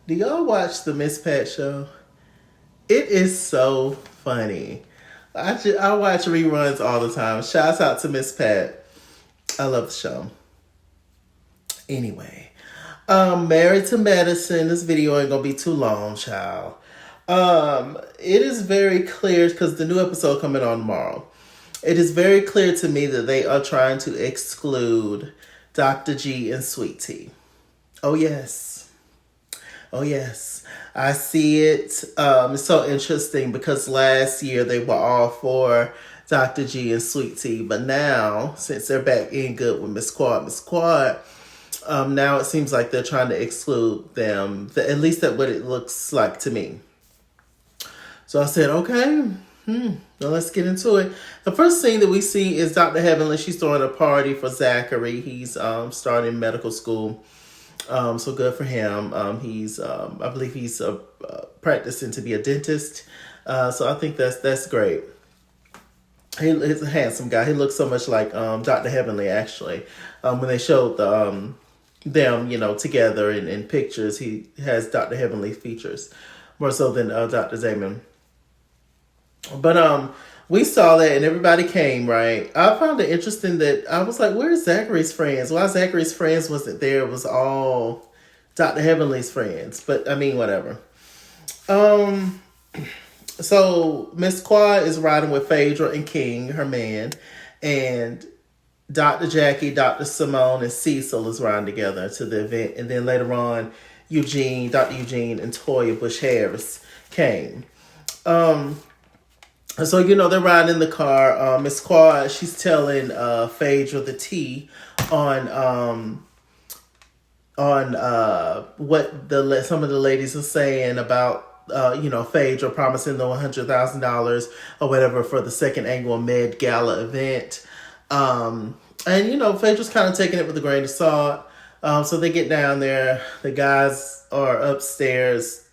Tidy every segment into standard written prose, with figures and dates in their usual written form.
Do y'all watch the Miss Pat show? It is so funny. I watch reruns all the time. Shouts out to Miss Pat. I love the show. Anyway, Married to Medicine. This video ain't gonna be too long, child. It is very clear because the new episode coming on tomorrow. It is very clear to me that they are trying to exclude Dr. G and Sweet Tea. Oh yes. Oh yes. I see it. It's so interesting because last year they were all for Dr. G and Sweet Tea, but now since they're back in good with Miss Quad, now it seems like they're trying to exclude them. At least that's what it looks like to me. So I said, okay, well, let's get into it. The first thing that we see is Dr. Heavenly. She's throwing a party for Zachary. He's starting medical school. So good for him. I believe he's practicing to be a dentist. So I think that's great. He's a handsome guy. He looks so much like Dr. Heavenly, actually. When they showed them, together in pictures, he has Dr. Heavenly features more so than Dr. Damon. But we saw that and everybody came, right? I found it interesting that I was like, where's Zachary's friends? Why Zachary's friends wasn't there? It was all Dr. Heavenly's friends. But I mean, whatever. Um, so Miss Quad is riding with Phaedra and King, her man, and Dr. Jackie, Dr. Simone, and Cecil is riding together to the event. And then later on, Dr. Eugene, and Toya Bush Harris came. So they're riding in the car. Miss Quad, she's telling Phaedra the tea on what some of the ladies are saying about Phaedra promising the $100,000 or whatever for the second annual Med Gala event. And Phaedra's kind of taking it with a grain of salt. So they get down there. The guys are upstairs.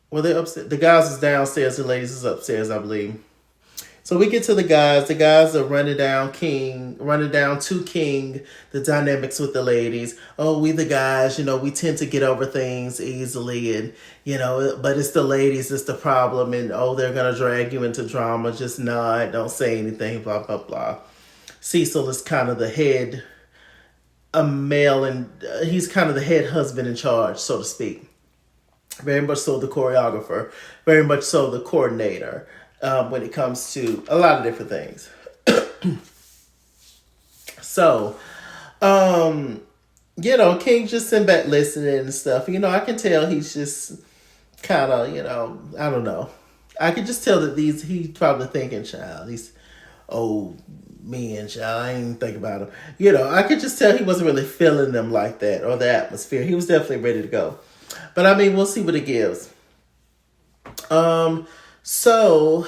Well, they're upstairs. The guys is downstairs. The ladies is upstairs, I believe. So we get to the guys. The guys are running down to King, the dynamics with the ladies. Oh, we the guys, we tend to get over things easily, and but it's the ladies that's the problem, and oh, they're gonna drag you into drama. Just nod, don't say anything, blah blah blah. Cecil is kind of the head, a male, and he's kind of the head husband in charge, so to speak. Very much so the choreographer, very much so the coordinator when it comes to a lot of different things. So, King just sitting back listening and stuff. I can tell he's just kind of, I don't know. I can just tell that he's probably thinking, child, these old men, child, I ain't think about him. I could just tell he wasn't really feeling them like that or the atmosphere. He was definitely ready to go. But I mean, we'll see what it gives. So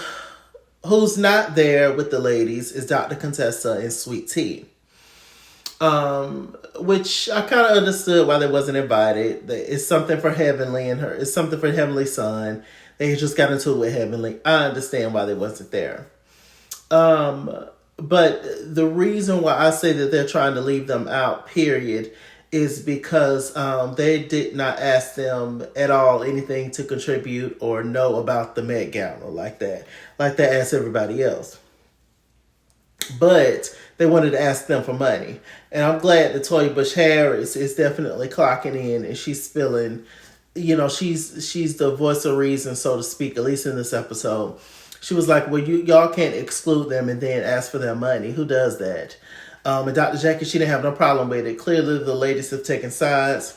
who's not there with the ladies is Dr. Contessa and Sweet Tea. Which I kind of understood why they wasn't invited. It's something for Heavenly and her. It's something for Heavenly's son. They just got into it with Heavenly. I understand why they wasn't there. But the reason why I say that they're trying to leave them out, period, is because they did not ask them at all anything to contribute or know about the Met Gala like they asked everybody else. But they wanted to ask them for money. And I'm glad that Toya Bush Harris is definitely clocking in and she's spilling, she's the voice of reason, so to speak, at least in this episode. She was like, well, y'all can't exclude them and then ask for their money. Who does that? And Dr. Jackie, she didn't have no problem with it. Clearly, the ladies have taken sides.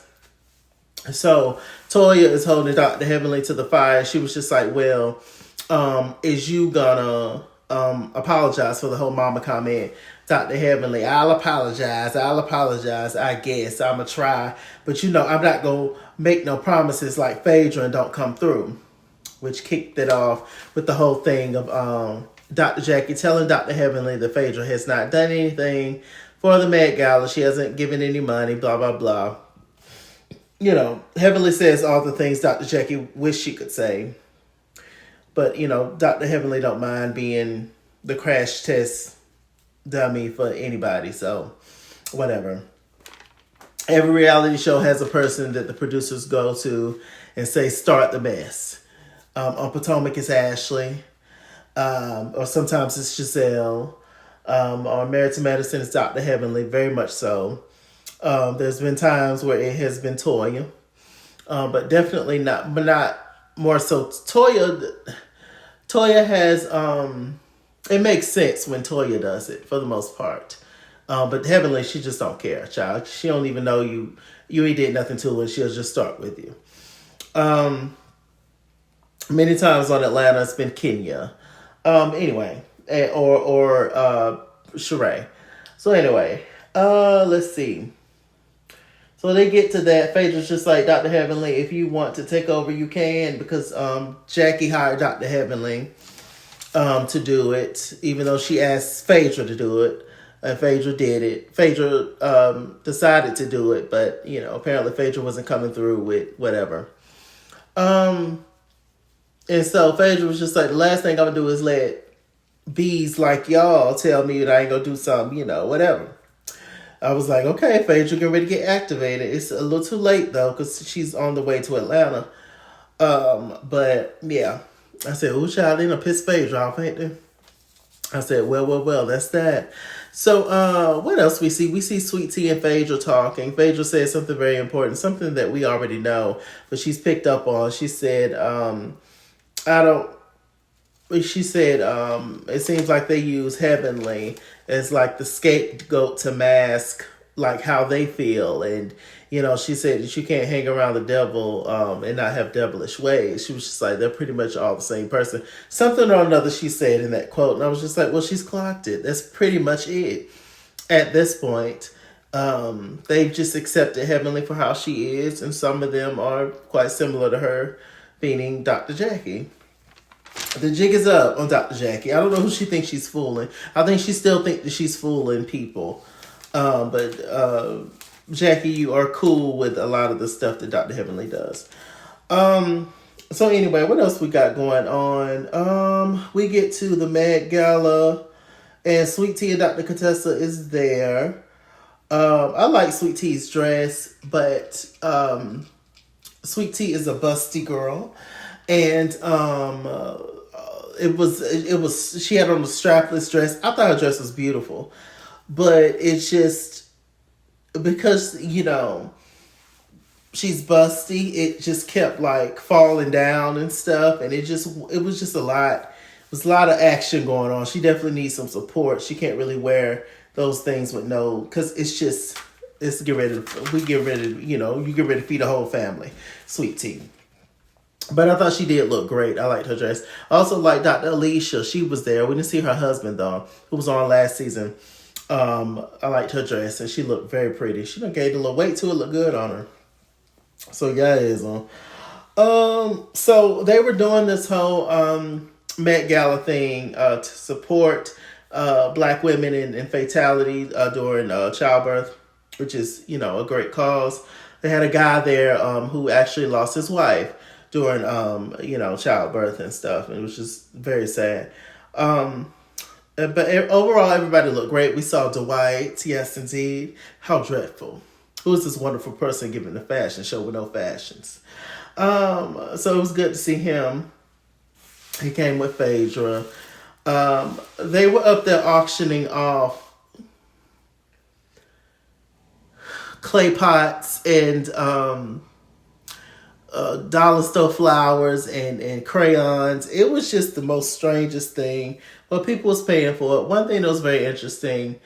So Toya is holding Dr. Heavenly to the fire. She was just like, well, is you gonna apologize for the whole mama comment? Dr. Heavenly, I'll apologize, I guess. I'm going to try. But, I'm not going to make no promises like Phaedra and don't come through. Which kicked it off with the whole thing of Dr. Jackie telling Dr. Heavenly that Phaedra has not done anything for the Met Gala. She hasn't given any money, blah, blah, blah. Heavenly says all the things Dr. Jackie wish she could say. But, Dr. Heavenly don't mind being the crash test dummy for anybody. So, whatever. Every reality show has a person that the producers go to and say, start the mess. On Potomac, it's Ashley. Or sometimes it's Giselle. Or Married to Medicine is Dr. Heavenly, very much so. There's been times where it has been Toya. But definitely not more so. Toya has, it makes sense when Toya does it for the most part. But Heavenly, she just don't care, child. She don't even know you ain't did nothing to her. She'll just start with you. Many times on Atlanta, it's been Kenya. Anyway, or Sheree. So anyway, let's see. So they get to that. Phaedra's just like, Dr. Heavenly, if you want to take over, you can, because Jackie hired Dr. Heavenly to do it, even though she asked Phaedra to do it. And Phaedra did it. Phaedra decided to do it, but, apparently Phaedra wasn't coming through with whatever. And so Phaedra was just like, the last thing I'm going to do is let bees like y'all tell me that I ain't going to do something, whatever. I was like, okay, Phaedra, get ready to get activated. It's a little too late, though, because she's on the way to Atlanta. But, yeah. I said, oh, child, they done pissed Phaedra off, ain't they? I said, well, that's that. So, what else we see? We see Sweet Tea and Phaedra talking. Phaedra said something very important, something that we already know, but she's picked up on. She said, it seems like they use Heavenly as like the scapegoat to mask like how they feel. And, she said that you can't hang around the devil and not have devilish ways. She was just like, they're pretty much all the same person. Something or another she said in that quote. And I was just like, well, she's clocked it. That's pretty much it at this point. They've just accepted Heavenly for how she is. And some of them are quite similar to her, meaning Dr. Jackie. The jig is up on Dr. Jackie. I don't know who she thinks she's fooling. I think she still thinks that she's fooling people. But Jackie, you are cool with a lot of the stuff that Dr. Heavenly does. So anyway, what else we got going on? We get to the Met Gala, and Sweet Tea and Dr. Contessa is there. I like Sweet Tea's dress, but Sweet Tea is a busty girl. And it was she had on a strapless dress. I thought her dress was beautiful, but it's just because she's busty, it just kept like falling down and stuff, and it was just a lot. It was a lot of action going on. She definitely needs some support. She can't really wear those things with because you get ready to feed a whole family. Sweet Tea. But I thought she did look great. I liked her dress. I also liked Dr. Alicia. She was there. We didn't see her husband, though, who was on last season. I liked her dress, and she looked very pretty. She done gained a little weight, too. It looked good on her. So, yeah, it is on. So, they were doing this whole Met Gala thing to support Black women in fatality during childbirth, which is, a great cause. They had a guy there who actually lost his wife during, childbirth and stuff. And it was just very sad. But overall, everybody looked great. We saw Dwight. Yes, indeed. How dreadful. Who is this wonderful person giving the fashion show with no fashions? So it was good to see him. He came with Phaedra. They were up there auctioning off clay pots and dollar store flowers and crayons. It was just the most strangest thing. But people was paying for it. One thing that was very interesting,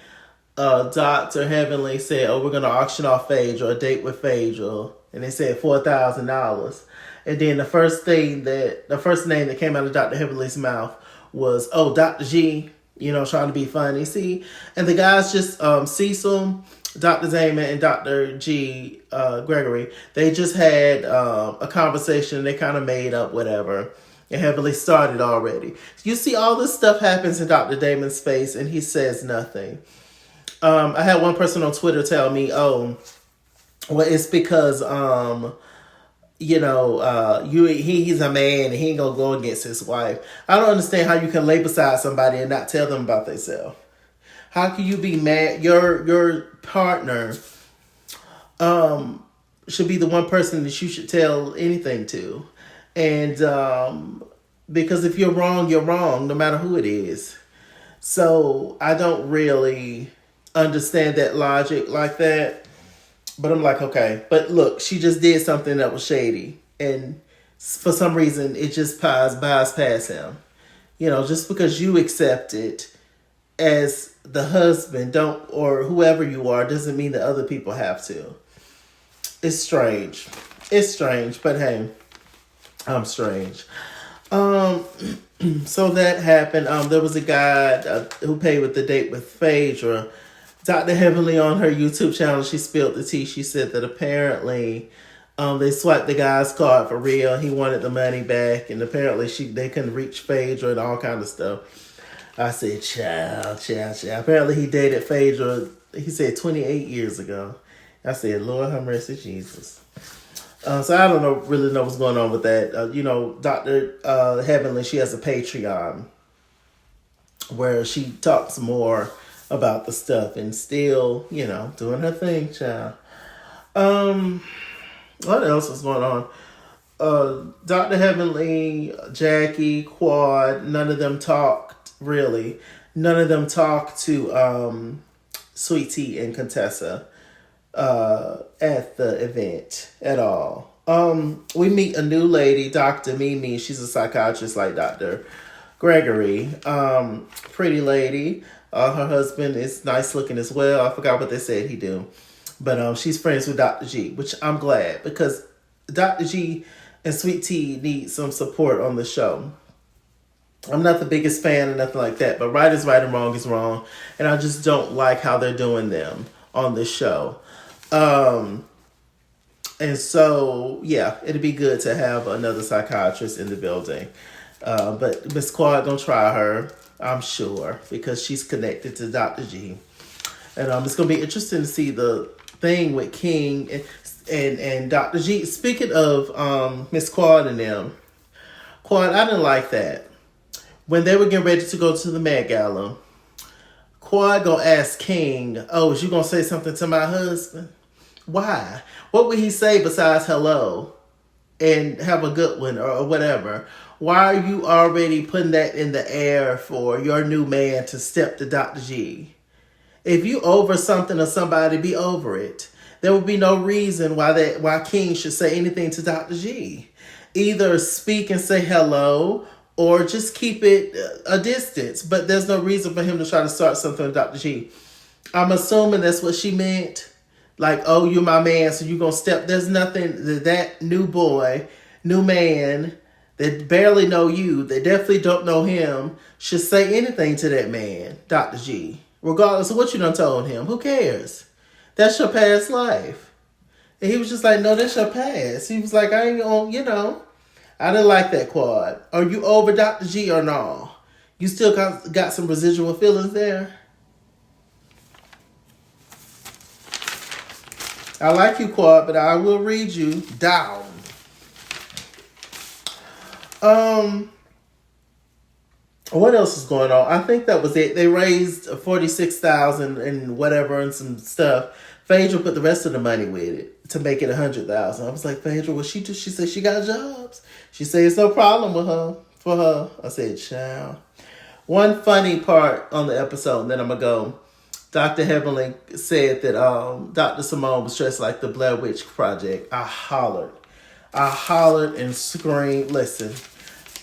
Dr. Heavenly said, we're going to auction off Phaedra, a date with Phaedra. And they said $4,000. And then the first name that came out of Dr. Heavenly's mouth was, Dr. G, trying to be funny. See? And the guys just, Cecil, Dr. Zaman, and Dr. G, Gregory, they just had a conversation. They kind of made up whatever. And Heavenly started already. You see all this stuff happens in Dr. Damon's face, and he says nothing. I had one person on Twitter tell me, it's because, he's a man and he ain't gonna go against his wife. I don't understand how you can lay beside somebody and not tell them about themselves. How can you be mad? Your partner should be the one person that you should tell anything to. And because if you're wrong, no matter who it is. So I don't really understand that logic like that. But I'm like, okay. But look, she just did something that was shady. And for some reason, it just buys past him. You know, just because you accept it as the husband, don't, or whoever you are, doesn't mean that other people have to. It's strange. It's strange, but hey, I'm strange. So that happened. There was a guy who paid with the date with Phaedra. Dr. Heavenly on her YouTube channel, she spilled the tea. She said that apparently they swiped the guy's card for real. He wanted the money back, and apparently they couldn't reach Phaedra and all kind of stuff. I said, child. Apparently he dated Phaedra, he said 28 years ago. I said, Lord have mercy, Jesus. So I don't really know what's going on with that. Dr. Heavenly, she has a Patreon where she talks more about the stuff and still, doing her thing, child. What else is going on? Dr. Heavenly, Jackie, Quad, none of them talked, really. None of them talked to Sweet Tea and Contessa at the event at all. We meet a new lady, Dr. Mimi. She's a psychiatrist like Dr. Gregory. Pretty lady. Her husband is nice looking as well. I forgot what they said he do. But she's friends with Dr. G, which I'm glad, because Dr. G and Sweet Tea need some support on the show. I'm not the biggest fan or nothing like that, but right is right and wrong is wrong. And I just don't like how they're doing them on this show. And so, yeah, it'd be good to have another psychiatrist in the building. But Miss Quad gonna try her, I'm sure, because she's connected to Dr. G. And it's gonna be interesting to see the thing with King and Dr. G. Speaking of Miss Quad and them, Quad, I didn't like that. When they were getting ready to go to the Met Gala, Quad gonna ask King, oh, is you gonna say something to my husband? Why? What would he say besides hello and have a good one or whatever? Why are you already putting that in the air for your new man to step to Dr. G? If you over something or somebody, be over it. There would be no reason why King should say anything to Dr. G. Either speak and say hello or just keep it a distance. But there's no reason for him to try to start something with Dr. G. I'm assuming that's what she meant. Like, oh, you're my man, so you're going to step. There's nothing that new boy, new man that barely know you, that definitely don't know him, should say anything to that man, Dr. G. Regardless of what you done told him. Who cares? That's your past life. And he was just like, no, that's your past. He was like, I ain't gonna, I didn't like that, Quad. Are you over Dr. G or no? You still got some residual feelings there? I like you, Quad, but I will read you down. What else is going on? I think that was it. They raised $46,000 and whatever and some stuff. Phaedra put the rest of the money with it to make it $100,000. I was like, Phaedra, what she do? She said she got jobs. She said it's no problem for her. I said, child. One funny part on the episode, and then I'm gonna go. Dr. Heavenly said that Dr. Simone was dressed like the Blair Witch Project. I hollered and screamed. Listen,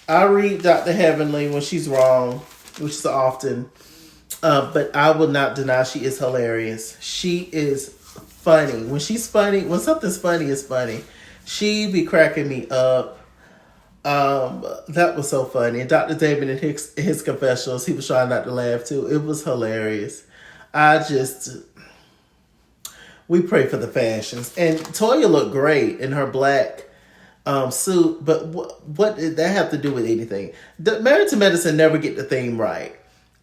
I read Dr. Heavenly when she's wrong, which is often, but I will not deny she is hilarious. She is funny. When she's funny, when something's funny, it's funny. She be cracking me up. That was so funny. And Dr. David in his confessionals, he was trying not to laugh too. It was hilarious. We pray for the fashions. And Toya looked great in her black suit, but what did that have to do with anything? The Married to Medicine never get the theme right,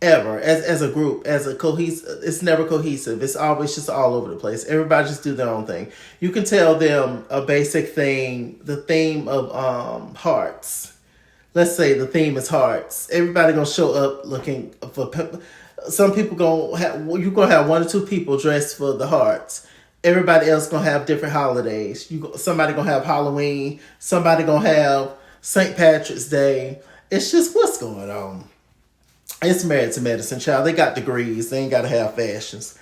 ever. As a group, as a cohesive, it's never cohesive. It's always just all over the place. Everybody just do their own thing. You can tell them a basic thing, the theme of hearts. Let's say the theme is hearts. Everybody gonna show up looking for. Some people you're gonna have one or two people dressed for the hearts. Everybody else gonna have different holidays. Somebody gonna have Halloween. Somebody gonna have St. Patrick's Day. It's just what's going on. It's Married to Medicine, child. They got degrees. They ain't gotta have fashions.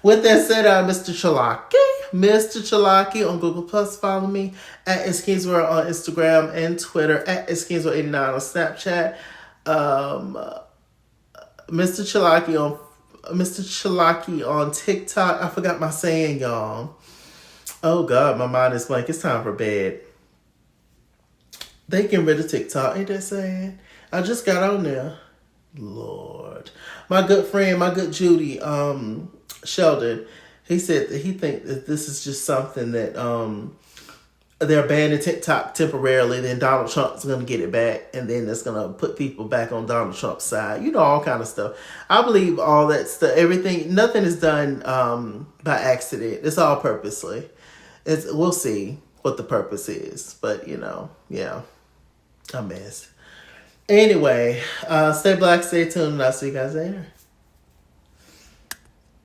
With that said, Mr. Chalaki. Mr. Chalaki on Google Plus. Follow me at Skinsworld on Instagram and Twitter, at Skinsworld89 on Snapchat. Mr. Chalaki on TikTok. I forgot my saying, y'all. Oh God, my mind is blank. It's time for bed. They getting rid of TikTok, ain't that sad? I just got on there. Lord. My good friend, my good Judy, Sheldon, he said that he think that this is just something that they're banning TikTok temporarily, then Donald Trump's going to get it back, and then it's going to put people back on Donald Trump's side. You know, all kind of stuff. I believe all that stuff, everything, nothing is done by accident. It's all purposely. We'll see what the purpose is, but, you know, yeah, a mess. Anyway, stay black, stay tuned, and I'll see you guys later.